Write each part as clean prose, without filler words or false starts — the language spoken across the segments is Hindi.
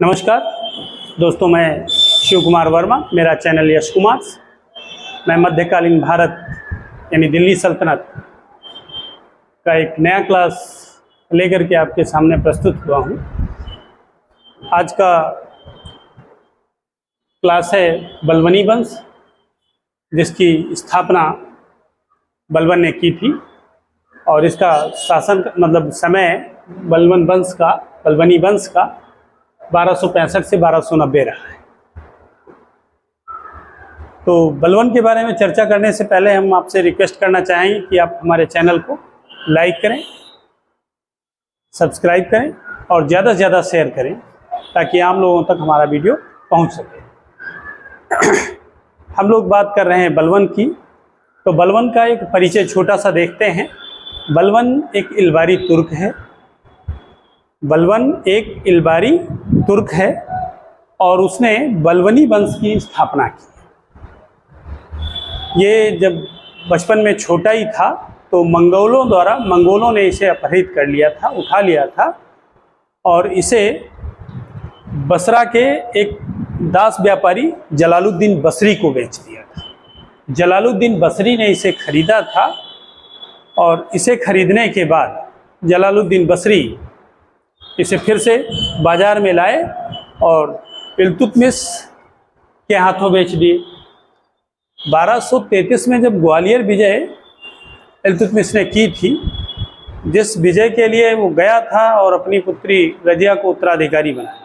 नमस्कार दोस्तों, मैं शिव कुमार वर्मा, मेरा चैनल यश कुमार। मैं मध्यकालीन भारत यानी दिल्ली सल्तनत का एक नया क्लास लेकर के आपके सामने प्रस्तुत हुआ हूँ। आज का क्लास है बलबनी वंश, जिसकी स्थापना बलबन ने की थी और इसका शासन मतलब समय बलबनी वंश का 1265 से 1290 रहा है। तो बलबन के बारे में चर्चा करने से पहले हम आपसे रिक्वेस्ट करना चाहेंगे कि आप हमारे चैनल को लाइक करें, सब्सक्राइब करें और ज़्यादा से ज़्यादा शेयर करें ताकि आम लोगों तक हमारा वीडियो पहुंच सके। हम लोग बात कर रहे हैं बलबन की। तो बलबन का एक परिचय छोटा सा देखते हैं। बलबन एक इलबारी तुर्क है। बलबन एक इलबारी तुर्क है और उसने बलबनी वंश की स्थापना की। ये जब बचपन में छोटा ही था तो मंगोलों ने इसे अपहरित कर लिया था, उठा लिया था और इसे बसरा के एक दास व्यापारी जलालुद्दीन बसरी को बेच दिया था। जलालुद्दीन बसरी ने इसे खरीदा था और इसे खरीदने के बाद जलालुद्दीन बसरी इसे फिर से बाज़ार में लाए और इल्तुतमिश के हाथों बेच दिए। 1233 में जब ग्वालियर विजय इल्तुतमिश ने की थी, जिस विजय के लिए वो गया था और अपनी पुत्री रजिया को उत्तराधिकारी बनाया,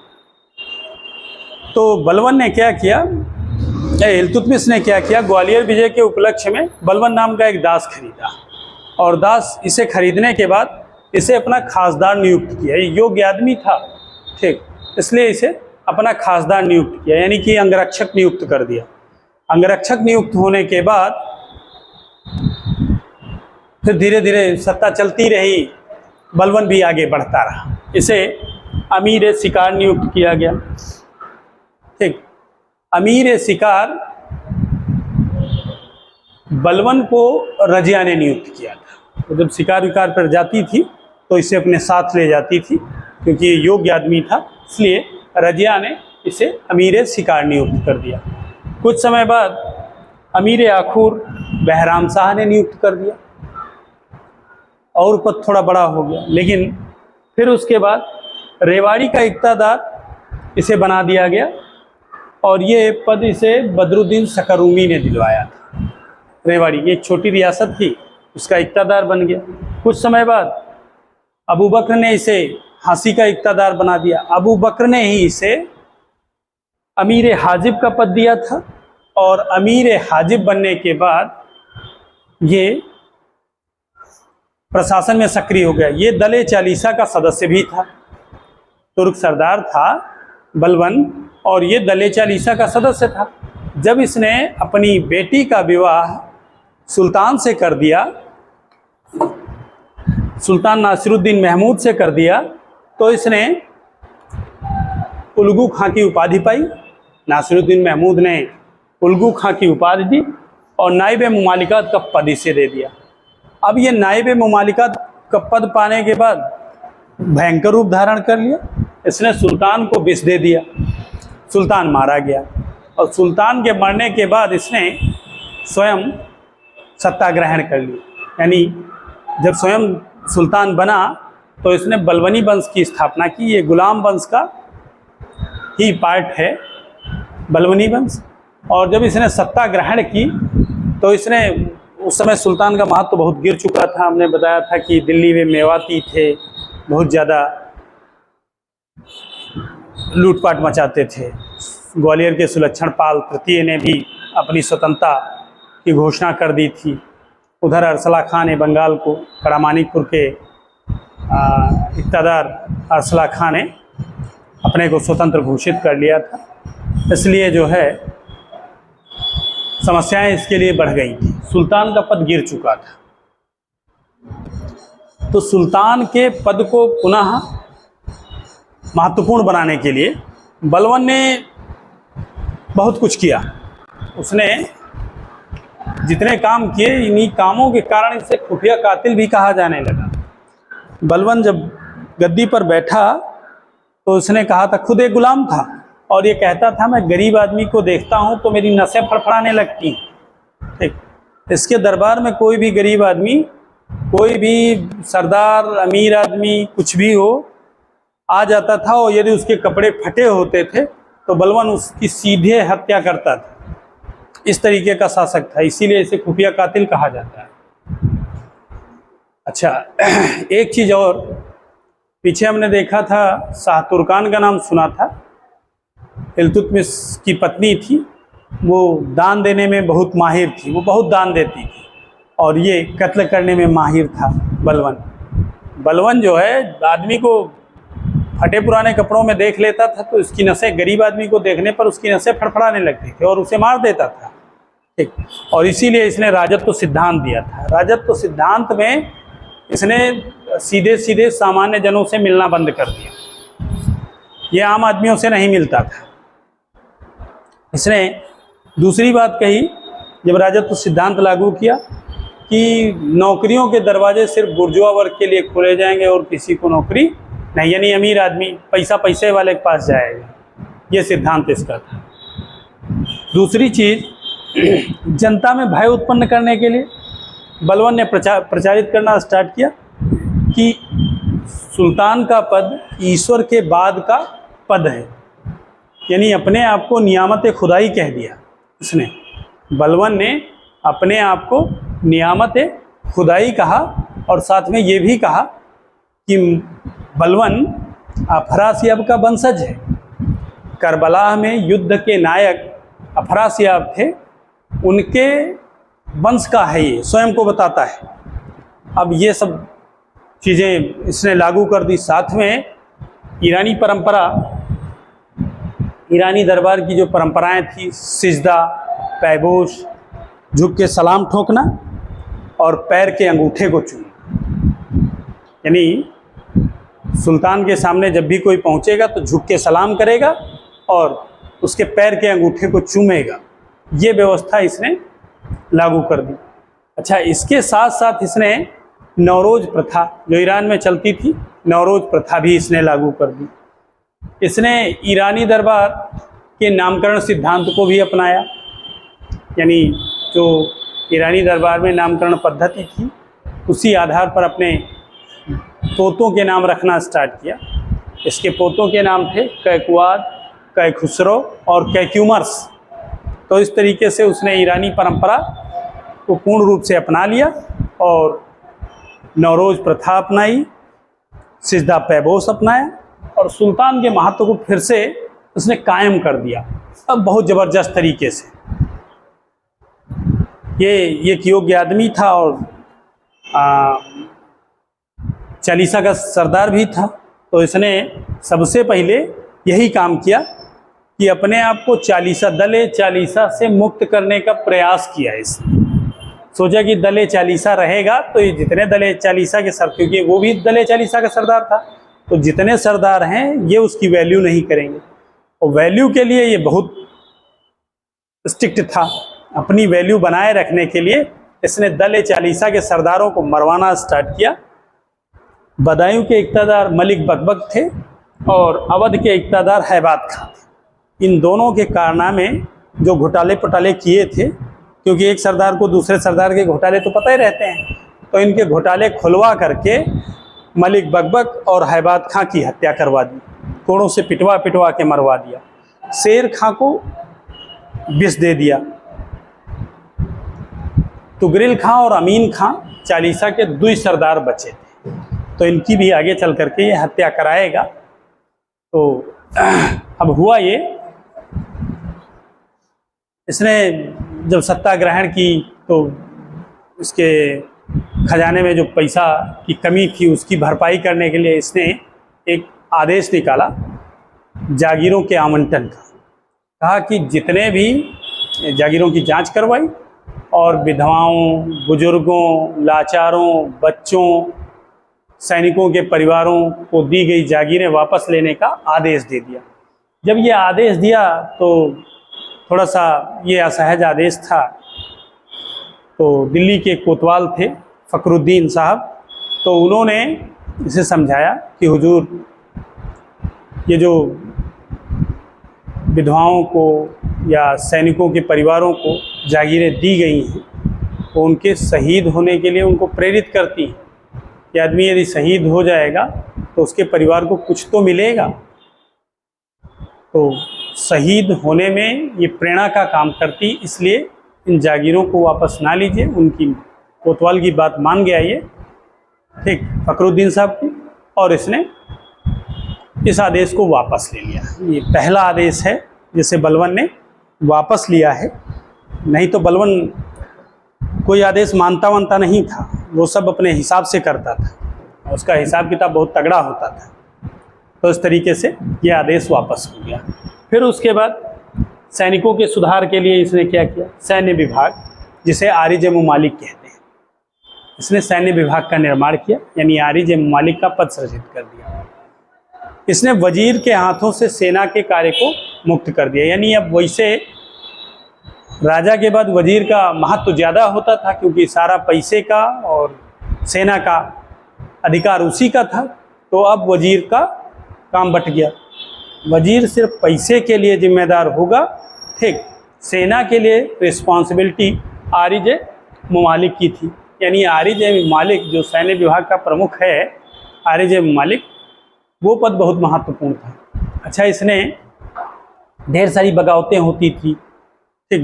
तो बलबन ने क्या किया, इल्तुतमिश ने क्या किया, ग्वालियर विजय के उपलक्ष्य में बलबन नाम का एक दास खरीदा और दास इसे खरीदने के बाद इसे अपना खासदार नियुक्त किया। ये योग्य आदमी था, ठीक, इसलिए इसे अपना खासदार नियुक्त किया, यानी कि अंगरक्षक नियुक्त कर दिया। अंगरक्षक नियुक्त होने के बाद फिर धीरे धीरे सत्ता चलती रही, बलबन भी आगे बढ़ता रहा। इसे अमीर शिकार नियुक्त किया गया, ठीक। अमीर शिकार बलबन को रजिया ने नियुक्त किया था। तो जब शिकार विकार पर जाती थी तो इसे अपने साथ ले जाती थी, क्योंकि ये योग्य आदमी था, इसलिए रजिया ने इसे अमीर शिकार नियुक्त कर दिया। कुछ समय बाद अमीर आखूर बहराम शाह ने नियुक्त कर दिया और पद थोड़ा बड़ा हो गया। लेकिन फिर उसके बाद रेवाड़ी का इक्तादार इसे बना दिया गया और ये पद इसे बदरुद्दीन सकरूमी ने दिलवाया था। रेवाड़ी एक छोटी रियासत थी, उसका इक्तादार बन गया। कुछ समय बाद अबू बकर ने इसे हासी का इक्तादार बना दिया। अबू बकर ने ही इसे अमीर हाजिब का पद दिया था और अमीर हाजिब बनने के बाद ये प्रशासन में सक्रिय हो गया। ये दले चालीसा का सदस्य भी था, तुर्क सरदार था बलबन और ये दले चालीसा का सदस्य था। जब इसने अपनी बेटी का विवाह सुल्तान से कर दिया, सुल्तान नासिरुद्दीन महमूद से कर दिया, तो इसने उल्गू खां की उपाधि पाई। नासिरुद्दीन महमूद ने उल्गू खां की उपाधि दी और नाइब मुमालिकात का पद इसे दे दिया। अब ये नाइब मुमालिकात का पद पाने के बाद भयंकर रूप धारण कर लिया। इसने सुल्तान को विष दे दिया, सुल्तान मारा गया और सुल्तान के मरने के बाद इसने स्वयं सत्ता ग्रहण कर ली। यानी जब स्वयं सुल्तान बना तो इसने बलबनी वंश की स्थापना की। ये गुलाम वंश का ही पार्ट है बलबनी वंश। और जब इसने सत्ता ग्रहण की तो इसने, उस समय सुल्तान का महत्व तो बहुत गिर चुका था। हमने बताया था कि दिल्ली में मेवाती थे, बहुत ज़्यादा लूटपाट मचाते थे। ग्वालियर के सुलक्षण पाल तृतीय ने भी अपनी स्वतंत्रता की घोषणा कर दी थी। उधर अरसला खां ने बंगाल को, करामानिकपुर के इक्तादार अरसला खां ने अपने को स्वतंत्र घोषित कर लिया था। इसलिए जो है समस्याएं इसके लिए बढ़ गई थी। सुल्तान का पद गिर चुका था, तो सुल्तान के पद को पुनः महत्वपूर्ण बनाने के लिए बलबन ने बहुत कुछ किया। उसने जितने काम किए, इन्हीं कामों के कारण इसे खुफिया कातिल भी कहा जाने लगा। बलबन जब गद्दी पर बैठा तो उसने कहा था, खुद एक गुलाम था और ये कहता था मैं गरीब आदमी को देखता हूँ तो मेरी नसें फड़फड़ाने लगती हैं। ठीक, इसके दरबार में कोई भी गरीब आदमी, कोई भी सरदार, अमीर आदमी, कुछ भी हो, आ जाता था और यदि उसके कपड़े फटे होते थे तो बलवान उसकी सीधे हत्या करता था। इस तरीके का शासक था, इसीलिए इसे खुफिया कातिल कहा जाता है। अच्छा, एक चीज़ और, पीछे हमने देखा था शाह तुर्कान का नाम सुना था। इल्तुतमिश की पत्नी थी, वो दान देने में बहुत माहिर थी, वो बहुत दान देती थी और ये कत्ल करने में माहिर था बलवान। बलवान जो है आदमी को फटे पुराने कपड़ों में देख लेता था तो उसकी नसें, गरीब आदमी को देखने पर उसकी नसें फड़फड़ाने लगती थी और उसे मार देता था। ठीक, और इसीलिए इसने राजत्व सिद्धांत दिया था। राजत्व सिद्धांत में इसने सीधे सीधे सामान्य जनों से मिलना बंद कर दिया, ये आम आदमियों से नहीं मिलता था। इसने दूसरी बात कही, जब राजत्व सिद्धांत लागू किया कि नौकरियों के दरवाजे सिर्फ बुर्जुआ वर्ग के लिए खोले जाएंगे और किसी को नौकरी नहीं, यानी अमीर आदमी पैसे वाले के पास जाएगा, ये सिद्धांत इसका था। दूसरी चीज़, जनता में भय उत्पन्न करने के लिए बलवान ने प्रचारित करना स्टार्ट किया कि सुल्तान का पद ईश्वर के बाद का पद है, यानी अपने आप को नियामत खुदाई कह दिया उसने। बलवान ने अपने आप को नियामत खुदाई कहा और साथ में ये भी कहा कि बलवान अफरासियाब का वंशज है। करबला में युद्ध के नायक अफरासियाब थे, उनके वंश का है, ये स्वयं को बताता है। अब ये सब चीज़ें इसने लागू कर दी। साथ में ईरानी परंपरा, ईरानी दरबार की जो परंपराएं थी, सिजदा, पैबोश, झुक के सलाम ठोकना और पैर के अंगूठे को चूमना, यानी सुल्तान के सामने जब भी कोई पहुंचेगा तो झुक के सलाम करेगा और उसके पैर के अंगूठे को चूमेगा, ये व्यवस्था इसने लागू कर दी। अच्छा, इसके साथ साथ इसने नवरोज़ प्रथा जो ईरान में चलती थी, नवरोज़ प्रथा भी इसने लागू कर दी। इसने ईरानी दरबार के नामकरण सिद्धांत को भी अपनाया, यानी जो ईरानी दरबार में नामकरण पद्धति थी उसी आधार पर अपने पोतों के नाम रखना स्टार्ट किया। इसके पोतों के नाम थे कैकुआद, कैखुसरो और कैक्यूमर्स। तो इस तरीके से उसने ईरानी परंपरा को पूर्ण रूप से अपना लिया और नवरोज़ प्रथा अपनाई, सिजदा पैबोस अपनाया और सुल्तान के महत्व को फिर से उसने कायम कर दिया, अब बहुत ज़बरदस्त तरीके से। ये एक योग्य आदमी था और चालीसा का सरदार भी था। तो इसने सबसे पहले यही काम किया कि अपने आप को चालीसा, दले चालीसा से मुक्त करने का प्रयास किया। इसने सोचा कि दले चालीसा रहेगा तो ये जितने दले चालीसा के सर, क्योंकि वो भी दले चालीसा का सरदार था, तो जितने सरदार हैं ये उसकी वैल्यू नहीं करेंगे। और वैल्यू के लिए ये बहुत स्ट्रिक्ट था। अपनी वैल्यू बनाए रखने के लिए इसने दले चालीसा के सरदारों को मरवाना स्टार्ट किया। बदायूं के इक़्तिदार मलिक बकबक थे और अवध के इक़्तिदार हैबात खां थे। इन दोनों के कारनामे जो घोटाले पटाले किए थे, क्योंकि एक सरदार को दूसरे सरदार के घोटाले तो पता ही रहते हैं, तो इनके घोटाले खुलवा करके मलिक बकबक और हैबात खां की हत्या करवा दी, कोड़ों से पिटवा पिटवा के मरवा दिया। शेर खां को विष दे दिया। तुगरिल खां और अमीन खां चालीसा के 2 सरदार बचे थे, तो इनकी भी आगे चल करके ये हत्या कराएगा। तो अब हुआ ये, इसने जब सत्ता ग्रहण की तो इसके खजाने में जो पैसा की कमी थी उसकी भरपाई करने के लिए इसने एक आदेश निकाला जागीरों के आवंटन का। कहा कि जितने भी जागीरों की जांच करवाई और विधवाओं, बुजुर्गों, लाचारों, बच्चों, सैनिकों के परिवारों को दी गई जागीरें वापस लेने का आदेश दे दिया। जब ये आदेश दिया तो थोड़ा सा ये असहज आदेश था, तो दिल्ली के कोतवाल थे फ़खरुद्दीन साहब, तो उन्होंने इसे समझाया कि हुजूर, ये जो विधवाओं को या सैनिकों के परिवारों को जागीरें दी गई हैं, वो उनके शहीद होने के लिए उनको प्रेरित करती हैं कि आदमी यदि शहीद हो जाएगा तो उसके परिवार को कुछ तो मिलेगा। तो शहीद होने में ये प्रेरणा का काम करती, इसलिए इन जागीरों को वापस ना लीजिए। उनकी कोतवाल की बात मान गया ये, ठीक, फखरुद्दीन साहब की, और इसने इस आदेश को वापस ले लिया। ये पहला आदेश है जिसे बलवन ने वापस लिया है। नहीं तो बलवन कोई आदेश मानता वानता नहीं था, वो सब अपने हिसाब से करता था, उसका हिसाब किताब बहुत तगड़ा होता था। तो इस तरीके से ये आदेश वापस हो गया। फिर उसके बाद सैनिकों के सुधार के लिए इसने क्या किया, सैन्य विभाग, जिसे आरिज मुमालिक कहते हैं, इसने सैन्य विभाग का निर्माण किया, यानी आरिज मुमालिक का पद सृजित कर दिया। इसने वजीर के हाथों से सेना के कार्य को मुक्त कर दिया, यानी अब वैसे राजा के बाद वजीर का महत्व ज़्यादा होता था, क्योंकि सारा पैसे का और सेना का अधिकार उसी का था। तो अब वजीर का काम बट गया, वजीर सिर्फ पैसे के लिए जिम्मेदार होगा, ठीक, सेना के लिए रिस्पॉन्सिबिलिटी आरिज मुमालिक की थी। यानी आरिज मुमालिक जो सैन्य विभाग का प्रमुख है, आरिज मुमालिक, वो पद बहुत महत्वपूर्ण था। अच्छा, इसने ढेर सारी बगावतें होती थी, ठीक,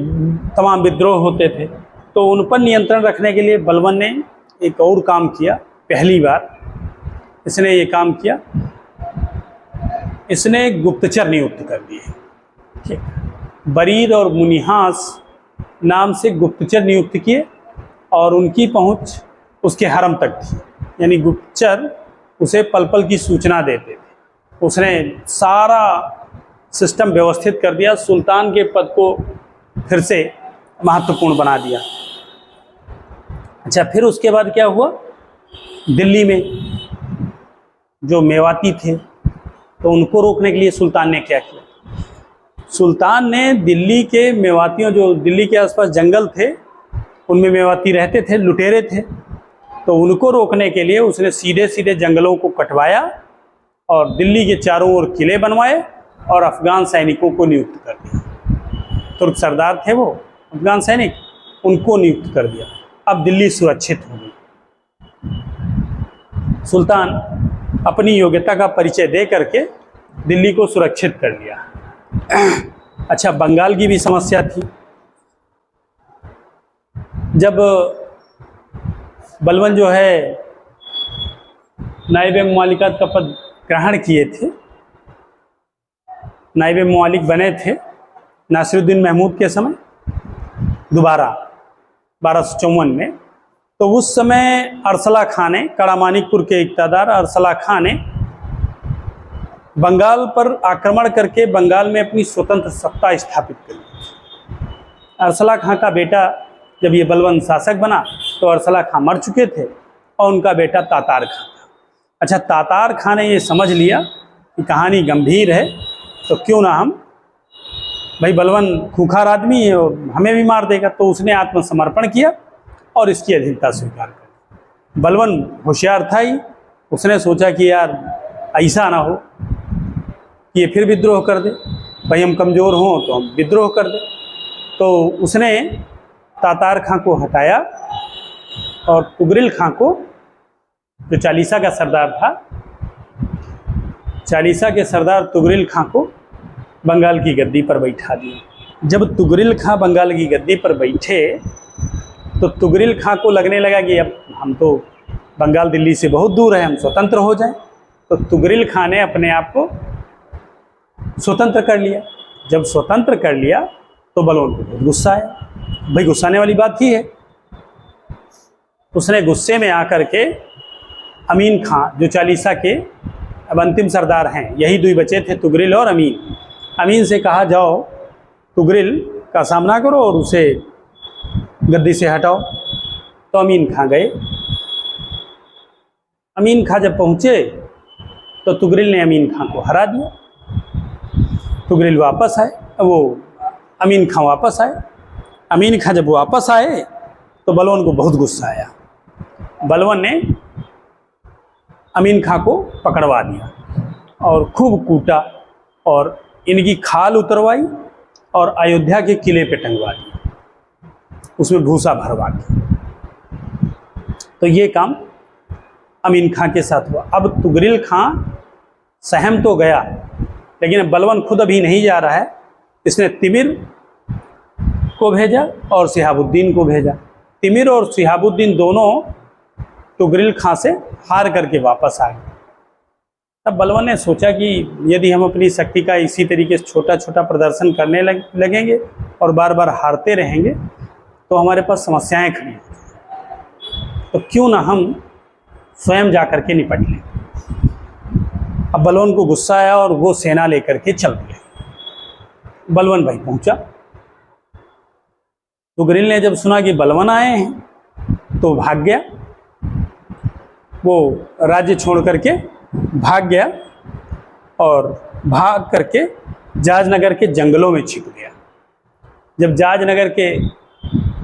तमाम विद्रोह होते थे, तो उन पर नियंत्रण रखने के लिए बलवन ने एक और काम किया। पहली बार इसने ये काम किया, इसने गुप्तचर नियुक्त कर दिए, ठीक, बरीद और मुनिहास नाम से गुप्तचर नियुक्त किए, और उनकी पहुंच उसके हरम तक थी। यानी गुप्तचर उसे पल पल की सूचना देते थे। उसने सारा सिस्टम व्यवस्थित कर दिया, सुल्तान के पद को फिर से महत्वपूर्ण बना दिया। अच्छा, फिर उसके बाद क्या हुआ, दिल्ली में जो मेवाती थे, तो उनको रोकने के लिए सुल्तान ने क्या किया, सुल्तान ने दिल्ली के मेवातियों, जो दिल्ली के आसपास जंगल थे उनमें मेवाती रहते थे, लुटेरे थे, तो उनको रोकने के लिए उसने सीधे सीधे जंगलों को कटवाया और दिल्ली के चारों ओर किले बनवाए और अफ़गान सैनिकों को नियुक्त कर दिया। तुर्क सरदार थे वो अफ़गान सैनिक, उनको नियुक्त कर दिया। अब दिल्ली सुरक्षित हो गई। सुल्तान अपनी योग्यता का परिचय दे करके दिल्ली को सुरक्षित कर लिया। अच्छा, बंगाल की भी समस्या थी। जब बलवन जो है नायब मुमालिकात का पद ग्रहण किए थे, नायब मुमालिक बने थे नासिरुद्दीन महमूद के समय दोबारा 1254 में, तो उस समय अरसला खां ने, कड़ामानिकपुर के इक़्तिदार अरसला खां ने बंगाल पर आक्रमण करके बंगाल में अपनी स्वतंत्र सत्ता स्थापित कर ली। अरसला खां का बेटा जब ये बलवन शासक बना तो अरसला खां मर चुके थे और उनका बेटा तातार खां था। अच्छा, तातार खां ने ये समझ लिया कि कहानी गंभीर है, तो क्यों ना हम, भाई बलवन खूंखार आदमी है और हमें भी मार देगा, तो उसने आत्मसमर्पण किया और इसकी अधीनता स्वीकार कर। बलवन होशियार था ही, उसने सोचा कि यार ऐसा ना हो कि ये फिर विद्रोह कर दे, भाई हम कमज़ोर हों तो हम विद्रोह कर दे। तो उसने तातार खां को हटाया और तुगरिल खां को, जो चालीसा का सरदार था, चालीसा के सरदार तुगरिल खां को बंगाल की गद्दी पर बैठा दिया। जब तुगरिल खां बंगाल की गद्दी पर बैठे तो तुगरिल खां को लगने लगा कि अब हम तो, बंगाल दिल्ली से बहुत दूर है, हम स्वतंत्र हो जाएं। तो तुगरिल खां ने अपने आप को स्वतंत्र कर लिया। जब स्वतंत्र कर लिया तो बलवन को बहुत गुस्सा आया। भाई गुस्साने वाली बात ही है। उसने गुस्से में आकर के अमीन खां, जो चालीसा के अब अंतिम सरदार हैं, यही दो बचे थे, तुगरिल और अमीन, अमीन से कहा जाओ तुगरिल का सामना करो और उसे गद्दी से हटाओ। तो अमीन खां गए। अमीन खां जब पहुँचे तो तुगरिल ने अमीन खां को हरा दिया। तुगरिल वापस आए, वो अमीन खां वापस आए। अमीन खां जब वापस आए तो बलवन को बहुत गुस्सा आया। बलवन ने अमीन खां को पकड़वा दिया और खूब कूटा और इनकी खाल उतरवाई और अयोध्या के किले पे टंगवा दिया, उसमें भूसा भरवा के। तो ये काम अमीन खां के साथ हुआ। अब तुगरिल खां सहम तो गया, लेकिन बलवन खुद अभी नहीं जा रहा है। इसने तिमिर को भेजा और शिहाबुद्दीन को भेजा। तिमिर और शिहाबुद्दीन दोनों तुगरिल खां से हार करके वापस आ गए। तब बलवन ने सोचा कि यदि हम अपनी शक्ति का इसी तरीके से छोटा छोटा प्रदर्शन करने लगेंगे और बार बार हारते रहेंगे तो हमारे पास समस्याएं खड़ी होंगी, तो क्यों ना हम स्वयं जा कर के निपट लें। अब बलवन को गुस्सा आया और वो सेना लेकर के चल दिए। बलवन भाई पहुंचा। तुगरिल ने जब सुना कि बलवन आए हैं तो भाग गया, वो राज्य छोड़ करके भाग गया और भाग करके जाजनगर के जंगलों में छिप गया। जब जाजनगर के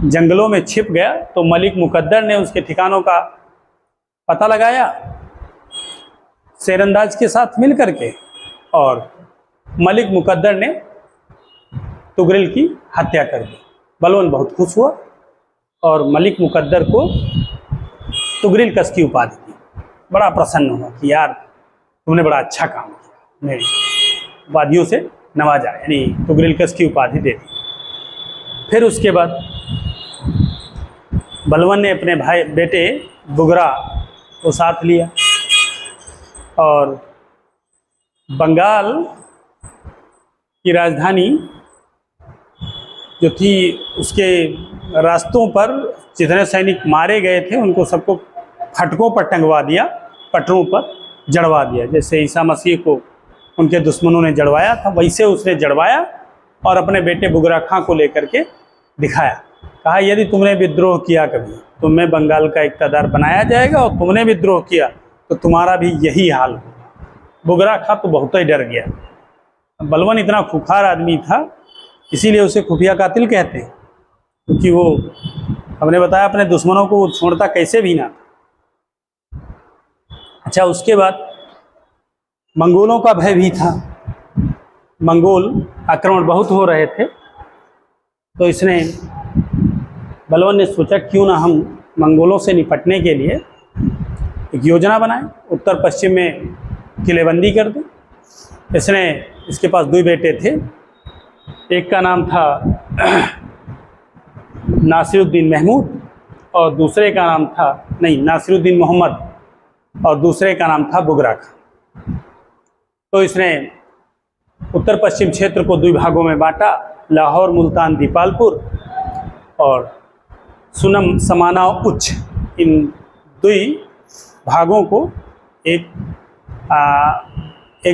जंगलों में छिप गया तो मलिक मुकद्दर ने उसके ठिकानों का पता लगाया शेरंदाज के साथ मिल करके, और मलिक मुकद्दर ने तुगरिल की हत्या कर दी। बलवन बहुत खुश हुआ और मलिक मुकद्दर को तुगरिल कस की उपाधि दी। बड़ा प्रसन्न हुआ कि यार तुमने बड़ा अच्छा काम किया, मेरी उपाधियों से नवाजा, यानी तुगरिल कस की उपाधि दे दी। फिर उसके बाद बलवन ने अपने भाई बेटे बुगरा को साथ लिया और बंगाल की राजधानी जो थी उसके रास्तों पर जितने सैनिक मारे गए थे उनको सबको फटकों पर टंगवा दिया, पटरों पर जड़वा दिया। जैसे ईसा मसीह को उनके दुश्मनों ने जड़वाया था वैसे उसने जड़वाया और अपने बेटे बुगरा खां को लेकर के दिखाया। कहा यदि तुमने विद्रोह किया कभी तुम्हें बंगाल का इक़्तिदार बनाया जाएगा और तुमने विद्रोह किया तो तुम्हारा भी यही हाल होगा। बुगरा खां तो बहुत ही डर गया। बलवन इतना खूंखार आदमी था इसीलिए उसे खुफिया कातिल कहते हैं, क्योंकि वो हमने बताया अपने दुश्मनों को वो छोड़ता कैसे भी ना। अच्छा, उसके बाद मंगोलों का भय भी था। मंगोल आक्रमण बहुत हो रहे थे, तो इसने बलवन ने सोचा क्यों ना हम मंगोलों से निपटने के लिए एक योजना बनाएं, उत्तर पश्चिम में किलेबंदी कर दें। इसके पास दो बेटे थे, एक का नाम था नासिरुद्दीन महमूद और दूसरे का नाम था नासिरुद्दीन मोहम्मद और दूसरे का नाम था बुगरा खां। तो इसने उत्तर पश्चिम क्षेत्र को दो भागों में बांटा, लाहौर, मुल्तान, दीपालपुर और सुनम, समाना, उच्च, इन दो भागों को एक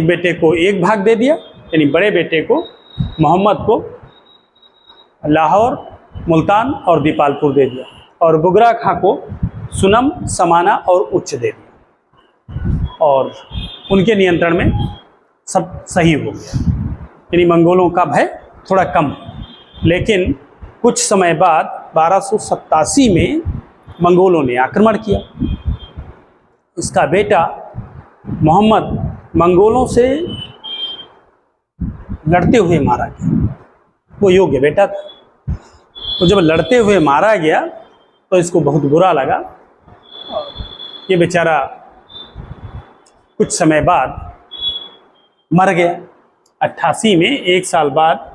बेटे को एक भाग दे दिया, यानी बड़े बेटे को मोहम्मद को लाहौर, मुल्तान और दीपालपुर दे दिया और बुगरा खां को सुनम, समाना और उच्च दे दिया और उनके नियंत्रण में सब सही हो गया। यानी मंगोलों का भय थोड़ा कम। लेकिन कुछ समय बाद 1287 में मंगोलों ने आक्रमण किया। इसका बेटा मोहम्मद मंगोलों से लड़ते हुए मारा गया। वो योग्य बेटा था, तो जब लड़ते हुए मारा गया तो इसको बहुत बुरा लगा। ये बेचारा कुछ समय बाद मर गया। 88 में, एक साल बाद,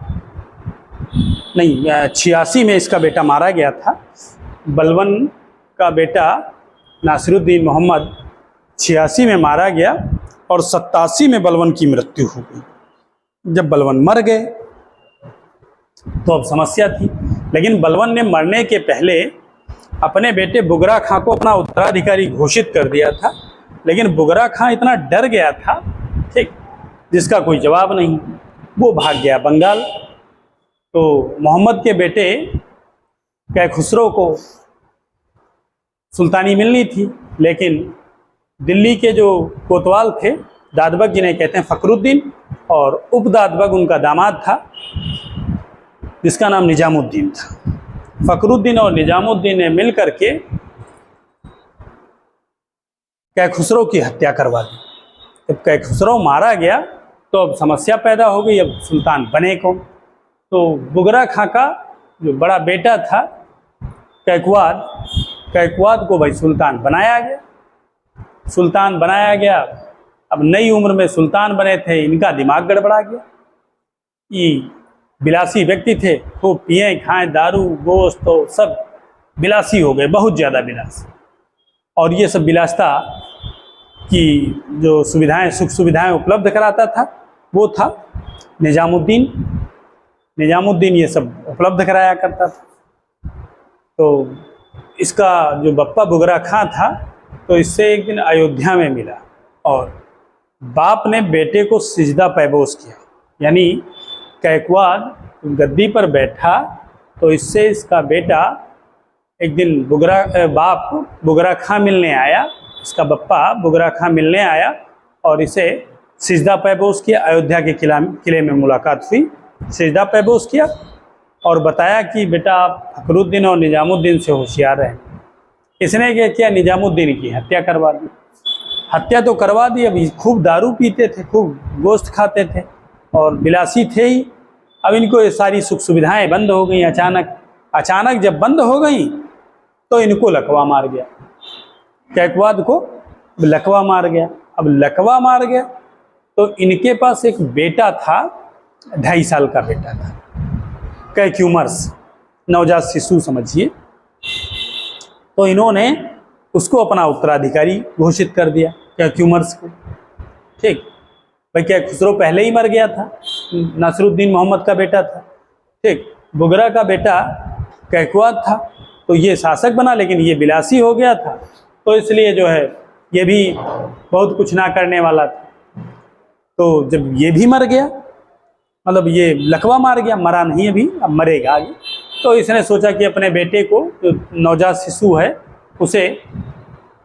86 में इसका बेटा मारा गया था। बलवन का बेटा नासिरुद्दीन मोहम्मद 86 में मारा गया और 87 में बलवन की मृत्यु हो गई। जब बलवन मर गए तो अब समस्या थी, लेकिन बलवन ने मरने के पहले अपने बेटे बुगरा खां को अपना उत्तराधिकारी घोषित कर दिया था। लेकिन बुगरा खां इतना डर गया था, ठीक, जिसका कोई जवाब नहीं, वो भाग गया बंगाल। तो मोहम्मद के बेटे कैखुसरो को सुल्तानी मिलनी थी, लेकिन दिल्ली के जो कोतवाल थे, दादबग जिन्हें कहते हैं फ़खरुद्दीन, और उपदादबग उनका दामाद था जिसका नाम निजामुद्दीन था। फ़खरुद्दीन और निजामुद्दीन ने मिल करके कैखुसरो की हत्या करवा दी। जब कैखुसरो मारा गया तो अब समस्या पैदा हो गई, अब सुल्तान बने कौन। तो बुगरा खां का जो बड़ा बेटा था कैकवाद को भाई सुल्तान बनाया गया। सुल्तान बनाया गया, अब नई उम्र में सुल्तान बने थे, इनका दिमाग गड़बड़ा गया। ये बिलासी व्यक्ति थे, खूब पिए खाएं, दारू गोश्त तो सब बिलासी हो गए, बहुत ज़्यादा बिलासी। और ये सब बिलासता की जो सुविधाएं, सुख सुविधाएं उपलब्ध कराता था वो था निजामुद्दीन। निजामुद्दीन ये सब उपलब्ध कराया करता था। तो इसका जो बप्पा बुगरा खां था, तो इससे एक दिन अयोध्या में मिला और बाप ने बेटे को सिजदा पैबोस किया। यानी कैकवाद गद्दी पर बैठा तो इससे इसका बेटा एक दिन बाप बुगरा खां मिलने आया, इसका बप्पा बुगरा खां मिलने आया और इसे सिजदा पैबोस किया। अयोध्या के किले में मुलाकात हुई, सिजदा पैबोस किया और बताया कि बेटा आप फखरुद्दीन और निजामुद्दीन से होशियार रहें। इसने क्या किया, निजामुद्दीन की हत्या करवा दी। हत्या तो करवा दी, अभी खूब दारू पीते थे, खूब गोश्त खाते थे और बिलासी थे ही। अब इनको ये सारी सुख सुविधाएं बंद हो गई। अचानक जब बंद हो गई तो इनको लकवा मार गया, कैकवाद को लकवा मार गया। अब लकवा मार गया तो इनके पास एक बेटा था, 2.5 साल का बेटा था, कैक्यूमर्स, नवजात शिशु समझिए। तो इन्होंने उसको अपना उत्तराधिकारी घोषित कर दिया, कैक्यूमर्स को। ठीक भाई, कैखुसरो पहले ही मर गया था, नासिरुद्दीन मोहम्मद का बेटा था। ठीक, बुगरा का बेटा कैकवाद था, तो ये शासक बना, लेकिन ये बिलासी हो गया था, तो इसलिए जो है ये भी बहुत कुछ ना करने वाला था। तो जब ये भी मर गया, मतलब ये लकवा मार गया, मरा नहीं अभी, अब मरेगा आगे, तो इसने सोचा कि अपने बेटे को, जो नवजात शिशु है,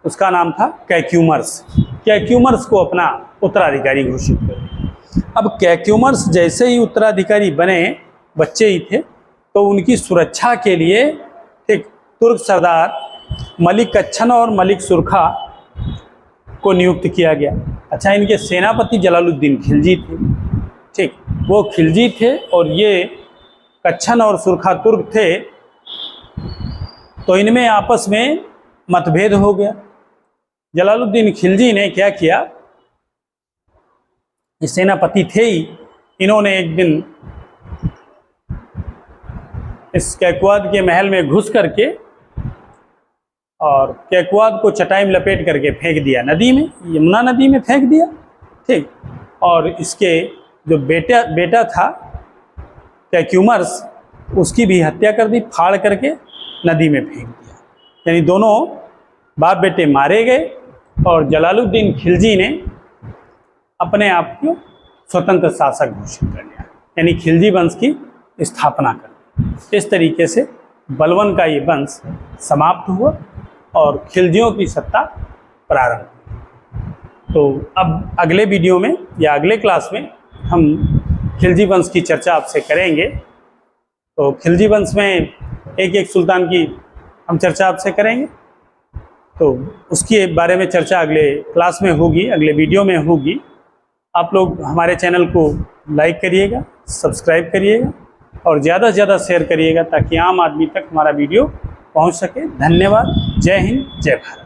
उसका नाम था कैक्यूमर्स को अपना उत्तराधिकारी घोषित कर। अब कैक्यूमर्स जैसे ही उत्तराधिकारी बने, बच्चे ही थे, तो उनकी सुरक्षा के लिए एक तुर्क सरदार मलिक कच्छन और मलिक सुरखा को नियुक्त किया गया। अच्छा, इनके सेनापति जलालुद्दीन खिलजी थे। ठीक, वो खिलजी थे और ये कच्छन और सुरखा तुर्क थे, तो इनमें आपस में मतभेद हो गया। जलालुद्दीन खिलजी ने क्या किया, ये सेनापति थे ही, इन्होंने एक दिन इस कैकवाद के महल में घुस करके और कैकवाद को चटाई में लपेट करके फेंक दिया नदी में, यमुना नदी में फेंक दिया। ठीक, और इसके जो बेटा था कैक्यूमर्स, उसकी भी हत्या कर दी, फाड़ करके नदी में फेंक दिया। यानी दोनों बाप बेटे मारे गए और जलालुद्दीन खिलजी ने अपने आप को स्वतंत्र शासक घोषित कर लिया, यानी खिलजी वंश की स्थापना कर दी। इस तरीके से बलवन का ये वंश समाप्त हुआ और खिलजियों की सत्ता प्रारंभ हुई। तो अब अगले वीडियो में या अगले क्लास में हम खिलजी वंश की चर्चा आपसे करेंगे। तो खिलजी वंश में एक एक सुल्तान की हम चर्चा आपसे करेंगे, तो उसके बारे में चर्चा अगले क्लास में होगी, अगले वीडियो में होगी। आप लोग हमारे चैनल को लाइक करिएगा, सब्सक्राइब करिएगा और ज़्यादा से ज़्यादा शेयर करिएगा, ताकि आम आदमी तक हमारा वीडियो पहुंच सके। धन्यवाद। जय हिंद, जय भारत।